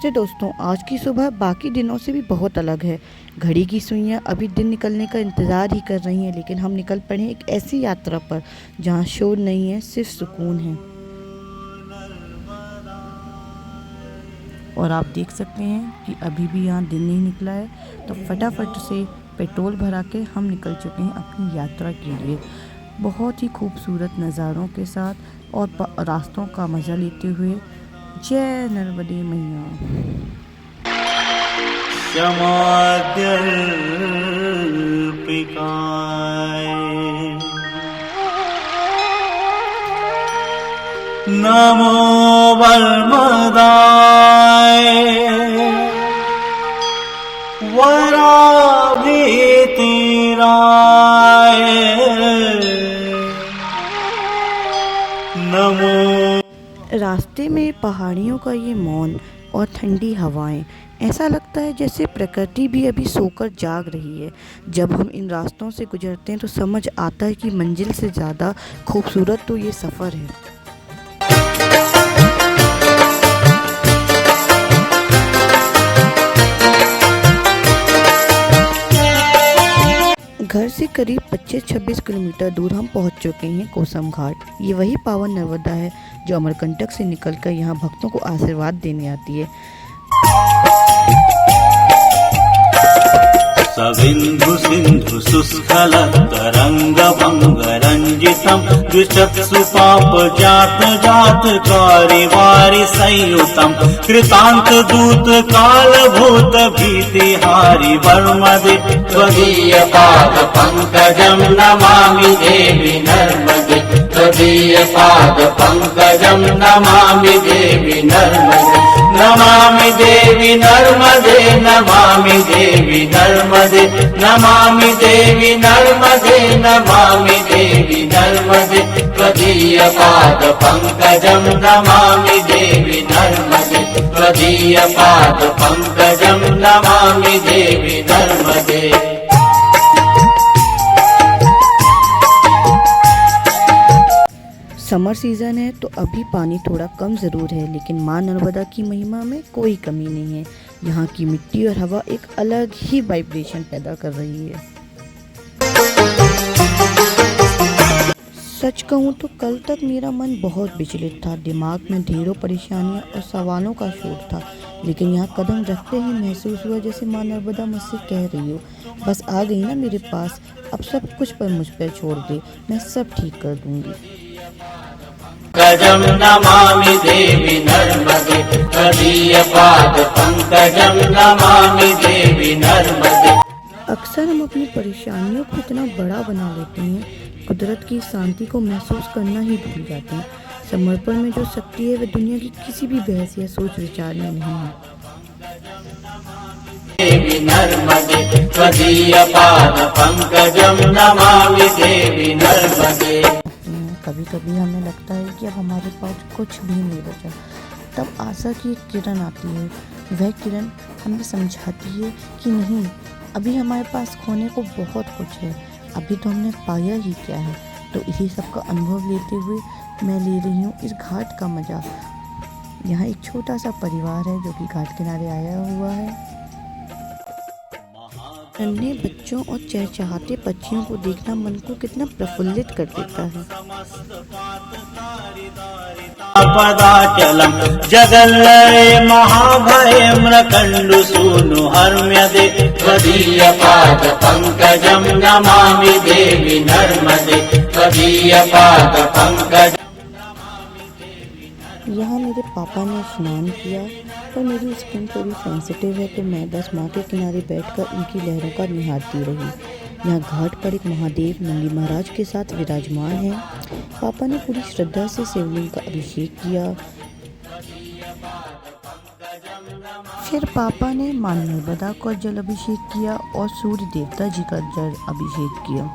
नमस्ते दोस्तों। आज की सुबह बाकी दिनों से भी बहुत अलग है। घड़ी की सुइयां अभी दिन निकलने का इंतज़ार ही कर रही हैं, लेकिन हम निकल पड़े हैं एक ऐसी यात्रा पर जहां शोर नहीं है, सिर्फ सुकून है। और आप देख सकते हैं कि अभी भी यहाँ दिन नहीं निकला है, तो फटाफट से पेट्रोल भरा के हम निकल चुके हैं अपनी यात्रा के लिए, बहुत ही खूबसूरत नज़ारों के साथ और रास्तों का मज़ा लेते हुए। जय नर्मदे मैया। नमो वर्मदाय वराभीतिराय नमो। रास्ते में पहाड़ियों का ये मौन और ठंडी हवाएं, ऐसा लगता है जैसे प्रकृति भी अभी सोकर जाग रही है। जब हम इन रास्तों से गुजरते हैं तो समझ आता है कि मंजिल से ज़्यादा खूबसूरत तो ये सफ़र है। घर से करीब 25-26 किलोमीटर दूर हम पहुंच चुके हैं कोसम घाट। ये वही पावन नर्मदा है जो अमरकंटक से निकलकर यहाँ भक्तों को आशीर्वाद देने आती है। सविंधु सिंधु सुस्खल तरंग भंग रंजितम द्विचक्षु पाप जात जात कारी वारि संयुतम कृतांत दूत काल भूत भीति हारि वर्मदे त्वदीय पाद पंकजम नमामि देवी नर्मदे त्वदीय पाद पंकजम नमामि देवी नर्मदे नमामि देवी नर्मदे नमामि देवी नर्मदे नमामि देवी नर्मदे नमामि देवी नर्मदे त्वदीय पाद पंकजम नमामि देवी नर्मदे त्वदीय पाद पंकजम नमामि देवी नर्मदे। समर सीज़न है तो अभी पानी थोड़ा कम ज़रूर है, लेकिन माँ नर्मदा की महिमा में कोई कमी नहीं है। यहाँ की मिट्टी और हवा एक अलग ही वाइब्रेशन पैदा कर रही है। सच कहूँ तो कल तक मेरा मन बहुत विचलित था, दिमाग में ढेरों परेशानियाँ और सवालों का शोर था, लेकिन यहाँ कदम रखते ही महसूस हुआ जैसे माँ नर्मदा मुझसे कह रही हो, बस आ गई ना मेरे पास, अब सब कुछ पर मुझ पर छोड़ दे, मैं सब ठीक कर दूँगी। पंकजम नमामि देवी नर्मदे त्वदीय पाद पंकजम नमामि देवी नर्मदे। अक्सर हम अपनी परेशानियों को इतना बड़ा बना लेते हैं, कुदरत की शांति को महसूस करना ही भूल जाते हैं। समर्पण में जो शक्ति है वह दुनिया की किसी भी बहस या सोच विचार में नहीं है। देवी नर्मदे त्वदीय पाद पंकजम नमामि देवी नर्मदे। कभी कभी हमें लगता है कि अब हमारे पास कुछ भी नहीं बचा, तब आशा की एक किरण आती है। वह किरण हमें समझाती है कि नहीं, अभी हमारे पास खोने को बहुत कुछ है, अभी तो हमने पाया ही क्या है। तो इसी सब का अनुभव लेते हुए मैं ले रही हूँ इस घाट का मज़ा। यहाँ एक छोटा सा परिवार है जो कि घाट किनारे आया हुआ है। नन्हे बच्चों और चहचहाते पक्षियों को देखना मन को कितना प्रफुल्लित कर देता है। पदाचलम जगल्लये महाभये म्रकंडु सूनु हर्म्यदे त्वदीय पाद पंकजम नमामि देवी नर्मदे त्वदीय पाद पंकज। यहाँ मेरे पापा ने स्नान किया, पर मेरी स्किन थोड़ी सेंसिटिव है, तो मैं बस माँ के किनारे बैठकर उनकी लहरों का निहारती रही। यहाँ घाट पर एक महादेव नंदी महाराज के साथ विराजमान हैं। पापा ने पूरी श्रद्धा से शिवलिंग का अभिषेक किया। फिर पापा ने माँ नर्मदा का जल अभिषेक किया और सूर्य देवता जी का जल अभिषेक किया।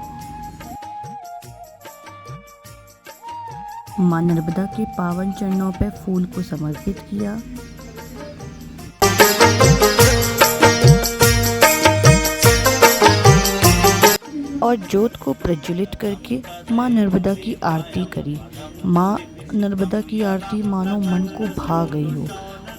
माँ नर्मदा के पावन चरणों पर फूल को समर्पित किया। और ज्योत को प्रज्वलित करके माँ नर्मदा की आरती करी। माँ नर्मदा की आरती मानो मन को भा गई हो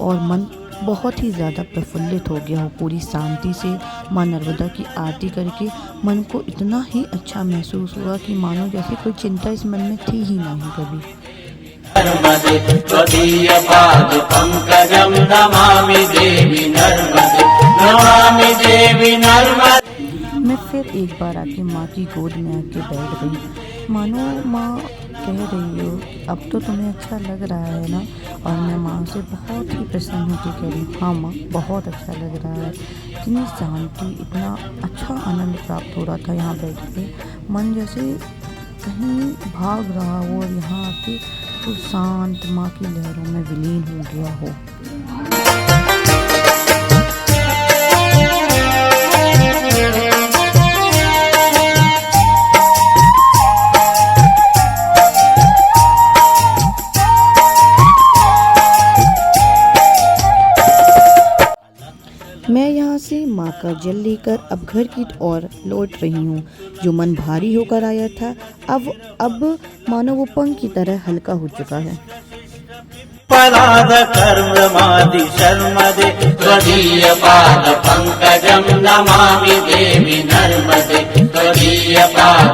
और मन बहुत ही ज़्यादा प्रफुल्लित हो गया हूँ। पूरी शांति से माँ नर्मदा की आरती करके मन को इतना ही अच्छा महसूस हुआ कि मानो जैसे कोई चिंता इस मन में थी ही नहीं कभी। नर्मदे त्वदीयपादपङ्कजं नमामि देवी नर्मदे नमामि देवी नर्मदे। मैं फिर एक बार आके माँ की गोद में आके बैठ गई। मानो माँ कह रही हो कि अब तो तुम्हें अच्छा लग रहा है ना। और मैं माँ से बहुत ही प्रसन्न होकर कह रही, हाँ माँ बहुत अच्छा लग रहा है। इतनी शांति, इतना अच्छा आनंद प्राप्त हो रहा था यहाँ बैठ के। मन जैसे कहीं भाग रहा हो और यहाँ आके तो शांत माँ की लहरों में विलीन हो गया हो। मैं यहाँ से माँ का जल लेकर अब घर की ओर लौट रही हूँ। जो मन भारी होकर आया था अब मानो वो पंख की तरह हल्का हो चुका है। पराध कर्ममादि शर्मदे त्वदीयपादपङ्कजं नमामि देवी नर्मदे त्वदीयपादपङ्कजं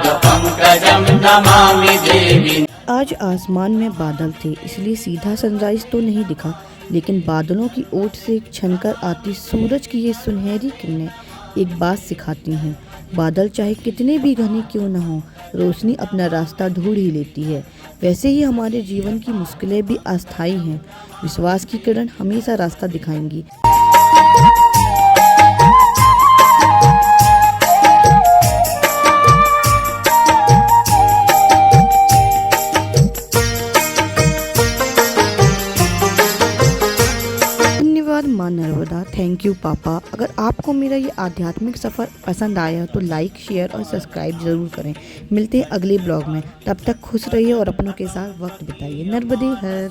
नमामि देवी। आज आसमान में बादल थे, इसलिए सीधा सनराइज तो नहीं दिखा, लेकिन बादलों की ओट से छनकर आती सूरज की ये सुनहरी किरणें एक बात सिखाती हैं। बादल चाहे कितने भी घने क्यों न हों, रोशनी अपना रास्ता ढूंढ ही लेती है। वैसे ही हमारे जीवन की मुश्किलें भी अस्थायी हैं। विश्वास की किरण हमेशा रास्ता दिखाएंगी। माँ नर्मदा, थैंक यू पापा। अगर आपको मेरा ये आध्यात्मिक सफ़र पसंद आया तो लाइक, शेयर और सब्सक्राइब ज़रूर करें। मिलते हैं अगले ब्लॉग में, तब तक खुश रहिए और अपनों के साथ वक्त बिताइए। नर्मदे हर।